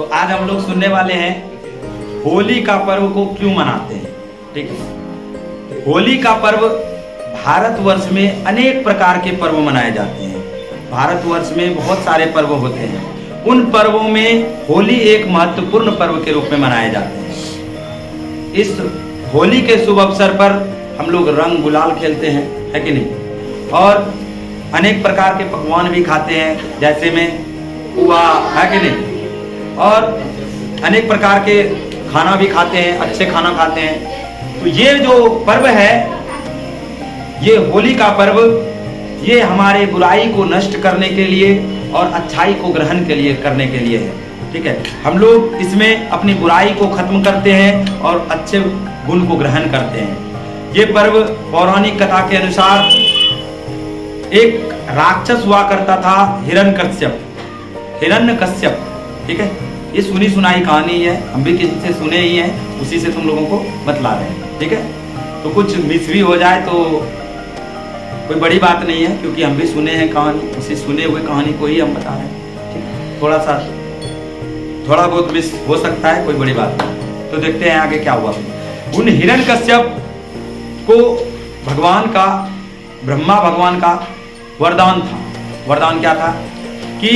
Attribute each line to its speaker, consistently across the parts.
Speaker 1: तो आज हम लोग सुनने वाले हैं होली का पर्व को क्यों मनाते हैं। ठीक है, होली का पर्व भारतवर्ष में अनेक प्रकार के पर्व मनाए जाते हैं। भारतवर्ष में बहुत सारे पर्व होते हैं, उन पर्वों में होली एक महत्वपूर्ण पर्व के रूप में मनाए जाते हैं। इस होली के शुभ अवसर पर हम लोग रंग गुलाल खेलते हैं, है कि नहीं, और अनेक प्रकार के पकवान भी खाते हैं, जैसे में पुआ, है कि नहीं, और अनेक प्रकार के खाना भी खाते हैं, अच्छे खाना खाते हैं। तो ये जो पर्व है, ये होली का पर्व, ये हमारे बुराई को नष्ट करने के लिए और अच्छाई को ग्रहण के लिए करने के लिए है। ठीक है, हम लोग इसमें अपनी बुराई को खत्म करते हैं और अच्छे गुण को ग्रहण करते हैं। ये पर्व पौराणिक कथा के अनुसार एक राक्षस हुआ करता था, हिरण्यकश्यप। ठीक है, ये सुनी सुनाई कहानी है, हम भी किसी से सुने ही हैं, उसी से तुम लोगों को बतला रहे हैं। ठीक है, तो कुछ मिस भी हो जाए तो कोई बड़ी बात नहीं है, क्योंकि हम भी सुने हैं कहानी, उसी सुने हुए कहानी को ही हम बता रहे हैं। ठीक है, थोड़ा बहुत मिस हो सकता है, कोई बड़ी बात नहीं। तो देखते हैं आगे क्या हुआ। उन हिरण्यकश्यप को भगवान का, ब्रह्मा भगवान का वरदान था। वरदान क्या था कि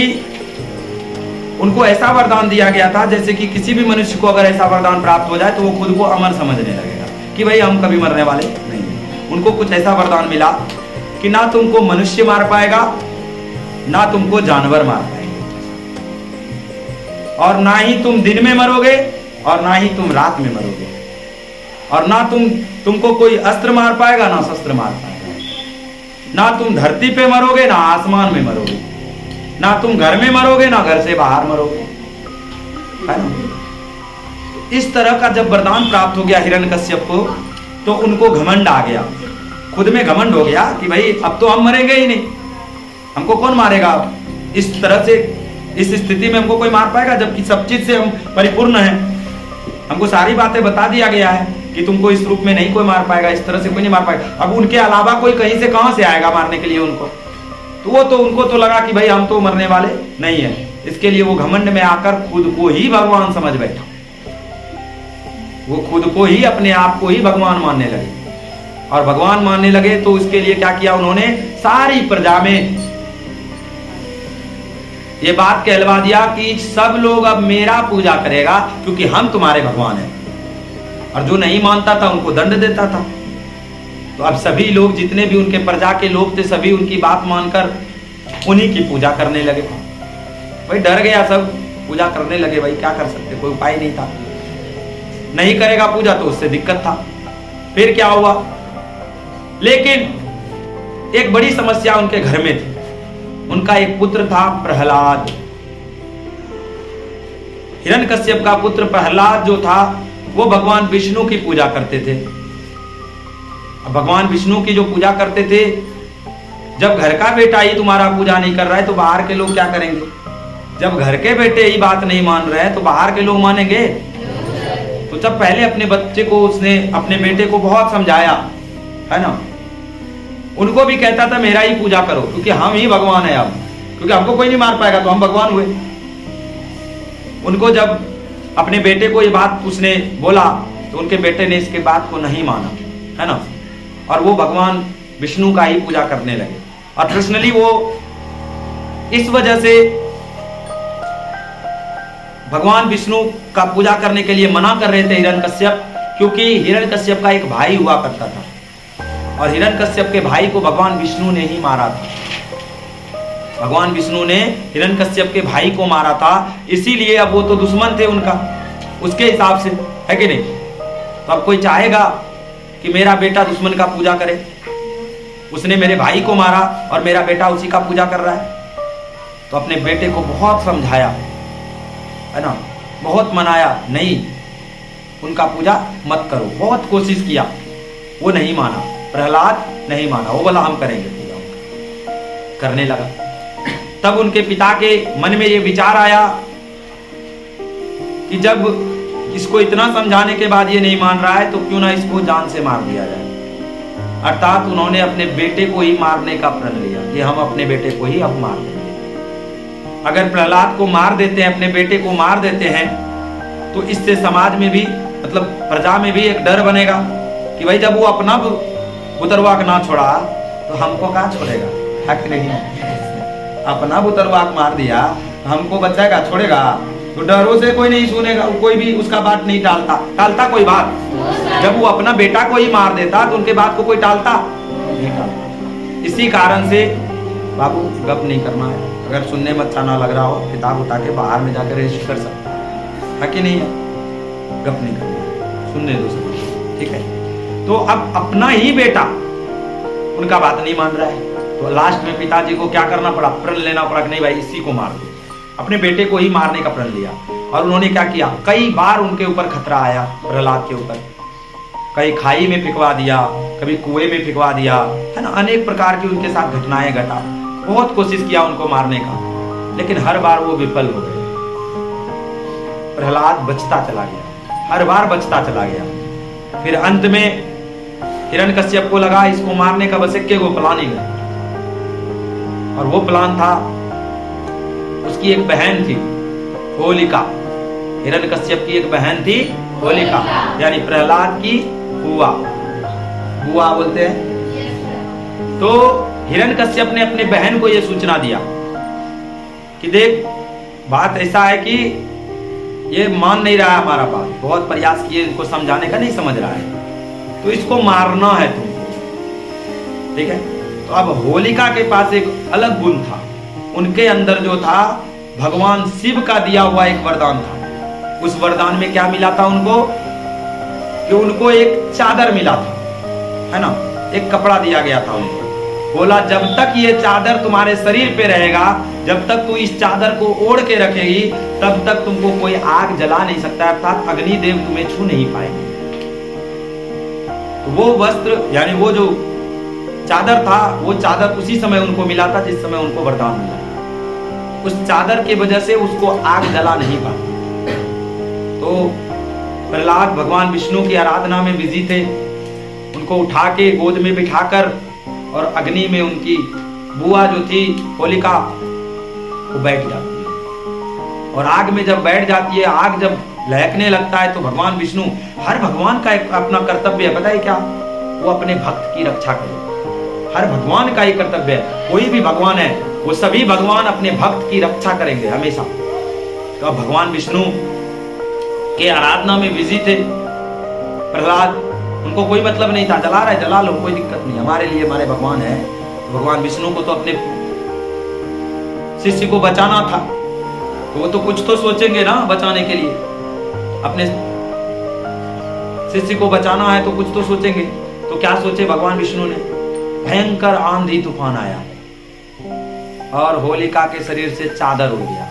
Speaker 1: उनको ऐसा वरदान दिया गया था, जैसे कि किसी भी मनुष्य को अगर ऐसा वरदान प्राप्त हो जाए तो वो खुद को अमर समझने लगेगा कि भाई हम कभी मरने वाले नहीं हैं। उनको कुछ ऐसा वरदान मिला कि ना तुमको मनुष्य मार पाएगा, ना तुमको जानवर मार पाएंगे, और ना ही तुम दिन में मरोगे और ना ही तुम रात में मरोगे, और ना तुमको कोई अस्त्र मार पाएगा, ना शस्त्र मार पाएगा, ना तुम धरती पे मरोगे, ना आसमान में मरोगे, ना तुम घर में मरोगे, ना घर से बाहर मरोगे, है ना। इस तरह का जब वरदान प्राप्त हो गया हिरण्यकश्यप को, तो उनको घमंड आ गया, खुद में घमंड हो गया कि भाई अब तो हम मरेंगे ही नहीं, हमको कौन मारेगा। इस तरह से, इस स्थिति में हमको कोई मार पाएगा, जबकि सब चीज से हम परिपूर्ण हैं। हमको सारी बातें बता दिया गया है कि तुमको इस रूप में नहीं कोई मार पाएगा, इस तरह से कोई नहीं मार पाएगा। अब उनके अलावा कोई कहीं से कहां से आएगा मारने के लिए उनको। तो उनको तो लगा कि भाई हम तो मरने वाले नहीं है, इसके लिए वो घमंड में आकर खुद को ही भगवान समझ बैठा। वो खुद को ही, अपने आप को ही भगवान मानने लगे, और भगवान मानने लगे तो उसके लिए क्या किया उन्होंने, सारी प्रजा में ये बात कहलवा दिया कि सब लोग अब मेरा पूजा करेगा, क्योंकि हम तुम्हारे भगवान हैं। और जो नहीं मानता था उनको दंड देता था। तो अब सभी लोग, जितने भी उनके प्रजा के लोग थे, सभी उनकी बात मानकर उन्हीं की पूजा करने लगे। भाई डर गया, सब पूजा करने लगे। भाई क्या कर सकते, कोई उपाय नहीं था। नहीं करेगा पूजा तो उससे दिक्कत था। फिर क्या हुआ, लेकिन एक बड़ी समस्या उनके घर में थी। उनका एक पुत्र था प्रहलाद। हिरण्यकश्यप का पुत्र प्रहलाद जो था, वो भगवान विष्णु की पूजा करते थे। अब भगवान विष्णु की जो पूजा करते थे, जब घर का बेटा ही तुम्हारा पूजा नहीं कर रहा है तो बाहर के लोग क्या करेंगे। जब घर के बेटे ही बात नहीं मान रहे हैं तो बाहर के लोग मानेंगे। तो जब पहले अपने बच्चे को, उसने अपने बेटे को बहुत समझाया, है ना, उनको भी कहता था मेरा ही पूजा करो, क्योंकि हम ही भगवान है अब, क्योंकि हमको कोई नहीं मार पाएगा तो हम भगवान हुए। उनको जब अपने बेटे को ये बात उसने बोला तो उनके बेटे ने इसके बात को नहीं माना, है ना, और वो भगवान विष्णु का ही पूजा करने लगे। और पर्सनली वो इस वजह से भगवान विष्णु का पूजा करने के लिए मना कर रहे थे हिरण्यकश्यप, क्योंकि हिरण्यकश्यप का एक भाई हुआ करता था, और हिरण्यकश्यप के भाई को भगवान विष्णु ने ही मारा था। भगवान विष्णु ने हिरण्यकश्यप के भाई को मारा था, इसीलिए अब वो तो दुश्मन थे उनका, उसके हिसाब से, है कि नहीं। तो अब कोई चाहेगा कि मेरा बेटा दुश्मन का पूजा करे। उसने मेरे भाई को मारा और मेरा बेटा उसी का पूजा कर रहा है। तो अपने बेटे को बहुत समझाया, है ना, बहुत मनाया, नहीं उनका पूजा मत करो। बहुत कोशिश किया, वो नहीं माना, प्रहलाद नहीं माना। वो बोला हम करेंगे पूजा, करने लगा। तब उनके पिता के मन में ये विचार आया कि जब इसको इतना समझाने के बाद ये नहीं मान रहा है तो क्यों ना इसको जान से मार दिया जाए। अर्थात उन्होंने अपने बेटे को ही मारने का प्रण लिया कि हम अपने बेटे को ही अब मार देंगे। अगर प्रहलाद को मार देते हैं, अपने बेटे को मार देते हैं, तो इससे समाज में भी, मतलब प्रजा में भी एक डर बनेगा कि भाई जब वो अपना बुतरवाक ना छोड़ा तो हमको कहाँ छोड़ेगा, है कि नहीं? अपना बुतरवाक मार दिया तो हमको बचाएगा, छोड़ेगा? तो डरों से कोई नहीं सुनेगा, कोई भी उसका बात नहीं टालता कोई बात। जब वो अपना बेटा को ही मार देता तो उनके बात को कोई टालता नहीं टालता। इसी कारण से बाबू गप नहीं करना है। अगर सुनने में अच्छा ना लग रहा हो, किताब उठा के बाहर में जाकर रजिस्टर कर सकते है कि नहीं? गप नहीं करना, सुनने दो सब, ठीक है? तो अब अपना ही बेटा उनका बात नहीं मान रहा है, तो लास्ट में पिताजी को क्या करना पड़ा? प्रण लेना पड़ा कि नहीं भाई इसी को मार दो। अपने बेटे को ही मारने का प्रण लिया। और उन्होंने क्या किया? कई बार उनके ऊपर खतरा आया, प्रहलाद के ऊपर। कहीं खाई में फिकवा दिया, कभी कुएं में फिकवा दिया, है ना? अनेक प्रकार की उनके साथ घटनाएं घटा। बहुत कोशिश किया उनको मारने का, लेकिन हर बार वो विफल हो गए। प्रहलाद बचता चला गया, हर बार बचता चला गया। फिर अंत में हिरण्यकश्यप को लगा इसको मारने का बस एक को प्लान ही है, और वो प्लान था, उसकी एक बहन थी होलिका। हिरण्यकश्यप की एक बहन थी होलिका, यानी प्रहलाद की बुआ, बुआ बोलते हैं। तो हिरण्यकश्यप ने अपने बहन को यह सूचना दिया कि देख बात ऐसा है कि ये मान नहीं रहा है हमारा बात, बहुत प्रयास किए इनको समझाने का, नहीं समझ रहा है, तो इसको मारना है तुमको, ठीक है? तो अब होलिका के पास एक अलग गुण था, उनके अंदर जो था भगवान शिव का दिया हुआ एक वरदान था। उस वरदान में क्या मिला था उनको? कि उनको एक चादर मिला था, है ना? एक कपड़ा दिया गया था उनको। बोला जब तक ये चादर तुम्हारे शरीर पे रहेगा, जब तक तू इस चादर को ओढ़ के रखेगी, तब तक तुमको कोई आग जला नहीं सकता, अर्थात अग्निदेव तुम्हें छू नहीं पाएंगे। तो वो वस्त्र यानी वो जो चादर था, वो चादर उसी समय उनको मिला था जिस समय उनको वरदान मिला। उस चादर की वजह से उसको आग जला नहीं पाती। तो प्रहलाद भगवान विष्णु की आराधना में बिजी थे, उनको उठा के गोद में बिठाकर और अग्नि में उनकी बुआ जो थी होलिका वो बैठ जाती है, और आग में जब बैठ जाती है, आग जब लहकने लगता है, तो भगवान विष्णु, हर भगवान का एक अपना कर्तव्य है, पता है क्या? वो अपने भक्त की रक्षा करे। हर भगवान का ही कर्तव्य है, कोई भी भगवान है वो सभी भगवान अपने भक्त की रक्षा करेंगे हमेशा। तो भगवान विष्णु के आराधना में बिजी थे प्रहलाद, उनको कोई मतलब नहीं था, जला रहे जला लो, कोई दिक्कत नहीं, हमारे लिए हमारे भगवान है। तो भगवान विष्णु को तो अपने शिष्य को बचाना था, तो वो तो कुछ तो सोचेंगे ना बचाने के लिए, अपने शिष्य को बचाना है तो कुछ तो सोचेंगे। तो क्या सोचे भगवान विष्णु ने? भयंकर आंधी तूफान आया और होलिका के शरीर से चादर उड़ गया।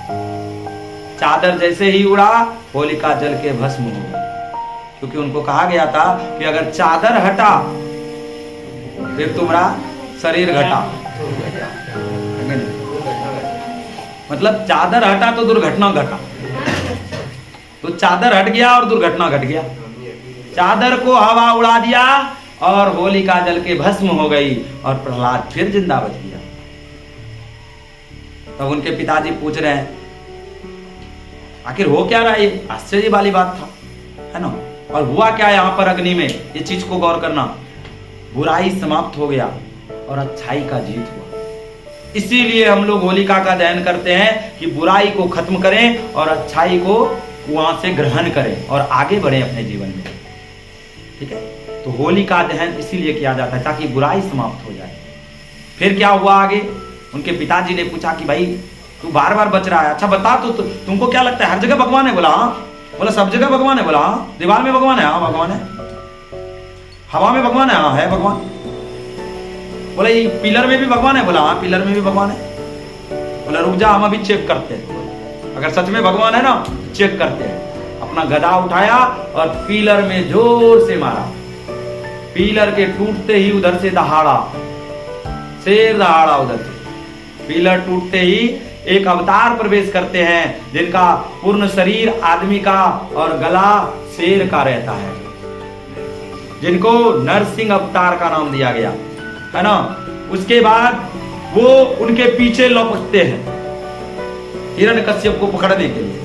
Speaker 1: चादर जैसे ही उड़ा, होलिका जल के भस्म हो गई, क्योंकि उनको कहा गया था कि अगर चादर हटा फिर तुम्हारा शरीर घटा, मतलब चादर हटा तो दुर्घटना घटा। तो चादर हट गया और दुर्घटना घट गया। चादर को हवा उड़ा दिया और होलिका जल के भस्म हो गई और प्रहलाद फिर जिंदा बच गया। तब उनके पिताजी पूछ रहे हैं आखिर हो क्या रहा है? ये आश्चर्य वाली बात था, है ना? और हुआ क्या यहाँ पर अग्नि में? ये चीज को गौर करना। बुराई समाप्त हो गया और अच्छाई का जीत हुआ। इसीलिए हम लोग होलिका का दहन करते हैं कि बुराई को खत्म करें और अच्छाई को वहां से ग्रहण करें और आगे बढ़े अपने जीवन में, ठीक है? तो होलिका दहन इसीलिए किया जाता है ताकि बुराई समाप्त हो जाए। फिर क्या हुआ आगे? उनके पिताजी ने पूछा कि भाई तू बार बार बच रहा है, अच्छा बता तो तुमको क्या लगता है हर जगह भगवान है? बोला हाँ। बोला सब जगह भगवान है? बोला हाँ। दीवार में भगवान है? हाँ भगवान है। हवा में भगवान है? हाँ है भगवान। बोला ये पिलर में भी भगवान है? बोला हाँ पिलर में भी भगवान है। बोला रुक जा हम अभी चेक करते हैं, अगर सच में भगवान है ना चेक करते हैं। अपना गदा उठाया और पिलर में जोर से मारा। पिलर के टूटते ही उधर से दहाड़ा, शेर दहाड़ा उधर से। पिलर टूटते ही एक अवतार प्रवेश करते हैं जिनका पूर्ण शरीर आदमी का और गला शेर का रहता है, जिनको नरसिंह अवतार का नाम दिया गया, है ना? उसके बाद वो उनके पीछे लपकते हैं, हिरण्यकश्यप को पकड़ने के लिए।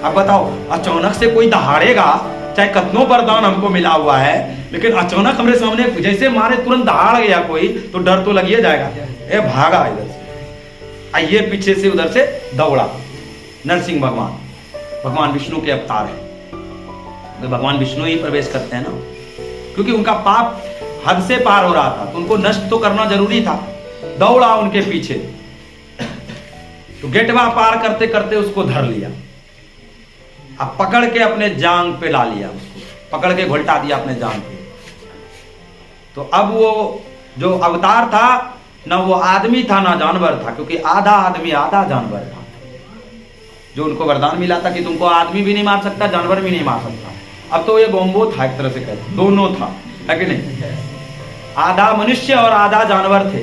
Speaker 1: अब बताओ, अचानक से कोई दहाड़ेगा, चाहे कितनों वरदान हमको मिला हुआ है, लेकिन अचानक हमारे सामने जैसे मारे तुरंत दहाड़ गया कोई, तो डर तो लगिए जाएगा। ए भागा इधर से, आइए पीछे से उधर से दौड़ा। नरसिंह भगवान, भगवान विष्णु के अवतार है, तो भगवान विष्णु ही प्रवेश करते हैं ना, क्योंकि उनका पाप हद से पार हो रहा था, तो उनको नष्ट तो करना जरूरी था। दौड़ा उनके पीछे, तो गेटवा पार करते करते उसको धर लिया, अब पकड़ के अपने जांग पे ला लिया, उसको पकड़ के घुलटा दिया अपने जांग पे। तो अब वो जो अवतार था, ना वो आदमी था ना जानवर था, क्योंकि आधा आदमी आधा जानवर था। जो उनको वरदान मिला था कि तुमको आदमी भी नहीं मार सकता, जानवर भी नहीं मार सकता, अब तो ये गोम्बो था, एक तरह से कहते, दोनों था, है कि नहीं? आधा मनुष्य और आधा जानवर थे।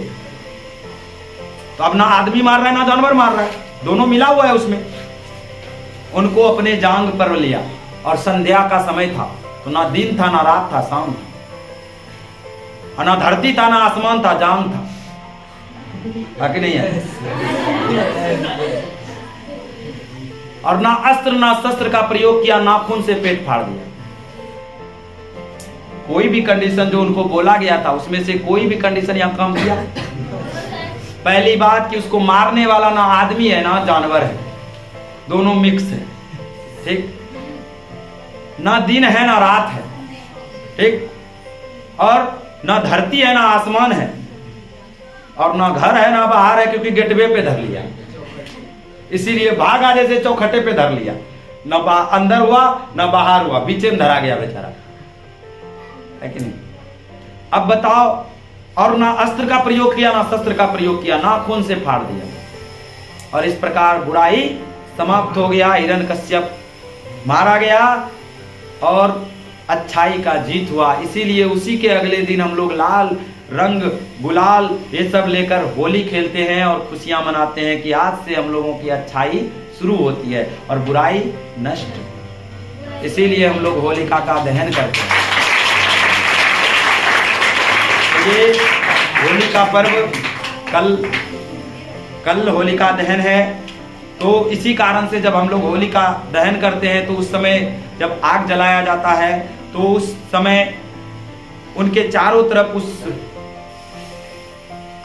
Speaker 1: तो अब ना आदमी मार रहा है ना जानवर मार रहा है, दोनों मिला हुआ है उसमें। उनको अपने जांग पर लिया, और संध्या का समय था, तो ना दिन था ना रात था, शाम था, ना धरती था ना आसमान था, जांग था, बाकी नहीं है। और ना अस्त्र ना शस्त्र का प्रयोग किया, नाखून से पेट फाड़ दिया। कोई भी कंडीशन जो उनको बोला गया था उसमें से कोई भी कंडीशन यहां कम किया। पहली बात कि उसको मारने वाला ना आदमी है ना जानवर है, दोनों मिक्स है, ठीक? ना दिन है ना रात है, ठीक? और ना धरती है ना आसमान है, और ना घर है ना बाहर है, क्योंकि गेटवे पे धर लिया, इसीलिए भागा जैसे चौखटे पे धर लिया, ना अंदर हुआ ना बाहर हुआ, बीच में धरा गया बेचारा, है कि नहीं? अब बताओ, और ना अस्त्र का प्रयोग किया ना शस्त्र का प्रयोग किया, नाखून से फाड़ दिया, और इस प्रकार बुराई समाप्त हो गया। हिरण्यकश्यप मारा गया और अच्छाई का जीत हुआ। इसीलिए उसी के अगले दिन हम लोग लाल रंग, गुलाल ये सब लेकर होली खेलते हैं और खुशियां मनाते हैं कि आज से हम लोगों की अच्छाई शुरू होती है और बुराई नष्ट। इसीलिए हम लोग होलिका का दहन करते हैं। ये होली का पर्व कल होलिका दहन है, तो इसी कारण से जब हम लोग होलिका दहन करते हैं तो उस समय जब आग जलाया जाता है तो उस समय उनके चारों तरफ, उस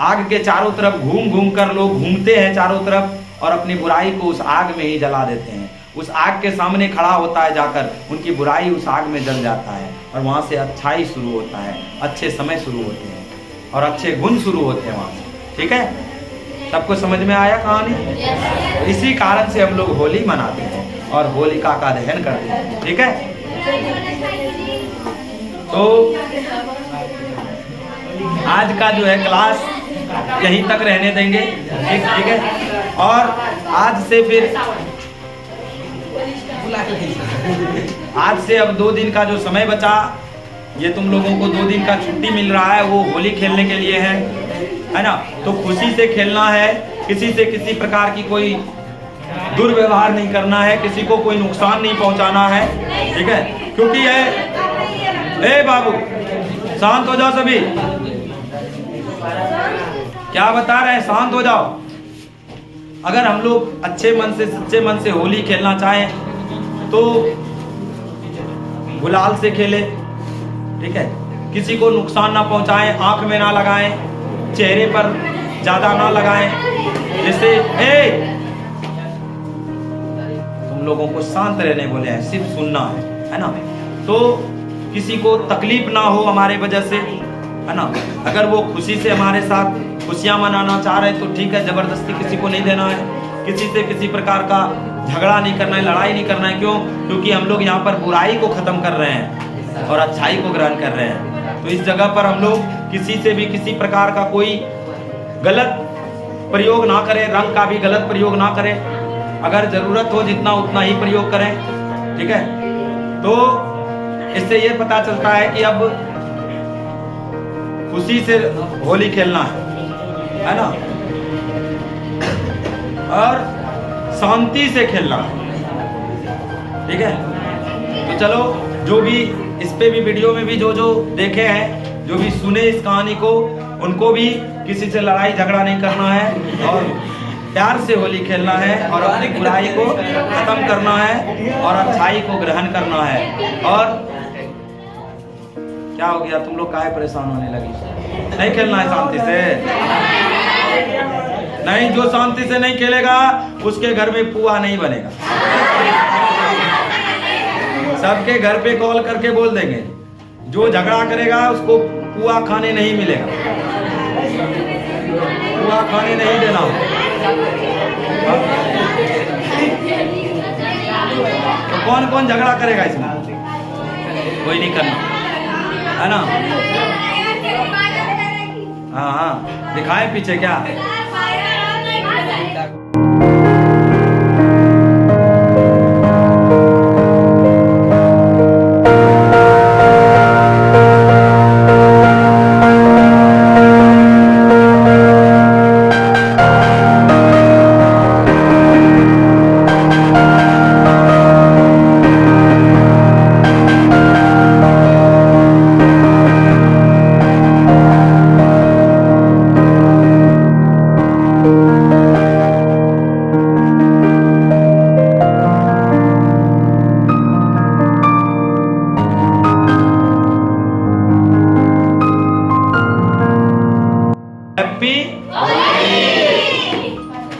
Speaker 1: आग के चारों तरफ घूम घूम कर लोग घूमते हैं चारों तरफ और अपनी बुराई को उस आग में ही जला देते हैं। उस आग के सामने खड़ा होता है जाकर, उनकी बुराई उस आग में जल जाता है और वहां से अच्छाई शुरू होता है, अच्छे समय शुरू होते हैं और अच्छे गुण शुरू होते हैं वहां से। ठीक है, सबको समझ में आया कहानी? इसी कारण से हम लोग होली मनाते हैं और होलिका का दहन करते हैं। ठीक है, तो आज का जो है क्लास यहीं तक रहने देंगे। ठीक है, और आज से फिर आज से अब 2 दिन का जो समय बचा, ये तुम लोगों को 2 दिन का छुट्टी मिल रहा है, वो होली खेलने के लिए है ना। तो खुशी से खेलना है, किसी से किसी प्रकार की कोई दुर्व्यवहार नहीं करना है, किसी को कोई नुकसान नहीं पहुंचाना है। ठीक है, क्योंकि ये ए बाबू शांत हो जाओ सभी, क्या बता रहे हैं, शांत हो जाओ। अगर हम लोग अच्छे मन से सच्चे मन से होली खेलना चाहें तो गुलाल से खेले। ठीक है, किसी को नुकसान ना पहुंचाएं, आंख में ना लगाएं, चेहरे पर ज्यादा ना लगाएं, जैसे तुम लोगों को शांत रहने बोले हैं, सिर्फ सुनना है ना। तो किसी को तकलीफ ना हो हमारे वजह से, है ना। अगर वो खुशी से हमारे साथ खुशियां मनाना चाह रहे हैं तो ठीक है, जबरदस्ती किसी को नहीं देना है, किसी से किसी प्रकार का झगड़ा नहीं करना है, लड़ाई नहीं करना है। क्यों? क्योंकि हम लोग यहाँ पर बुराई को खत्म कर रहे हैं और अच्छाई को ग्रहण कर रहे हैं। तो इस जगह पर हम लोग किसी से भी किसी प्रकार का कोई गलत प्रयोग ना करें, रंग का भी गलत प्रयोग ना करें। अगर जरूरत हो जितना उतना ही प्रयोग करें। ठीक है, तो इससे ये पता चलता है कि अब खुशी से होली खेलना है ना, और शांति से खेलना है। ठीक है, तो चलो, जो भी इस पे भी वीडियो में भी जो देखे हैं, जो भी सुने इस कहानी को, उनको भी किसी से लड़ाई झगड़ा नहीं करना है और प्यार से होली खेलना है और अपनी बुराई को खत्म करना है और अच्छाई को ग्रहण करना है। और क्या हो गया, तुम लोग काहे परेशान होने लगी? नहीं खेलना है शांति से? नहीं, जो शांति से नहीं खेलेगा उसके घर में पुआ नहीं बनेगा। सबके घर पे कॉल करके बोल देंगे, जो झगड़ा करेगा उसको पुआ खाने नहीं मिलेगा, पुआ खाने नहीं देना। तो कौन कौन झगड़ा करेगा इसमें? कोई नहीं करना है ना? हाँ हाँ, दिखाए पीछे क्या?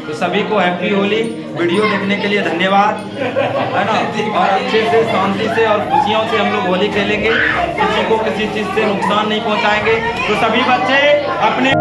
Speaker 1: तो सभी को हैप्पी होली। वीडियो देखने के लिए धन्यवाद, है ना? और अच्छे से, शांति से और खुशियों से हम लोग होली खेलेंगे, किसी को किसी चीज से नुकसान नहीं पहुंचाएंगे। तो सभी बच्चे अपने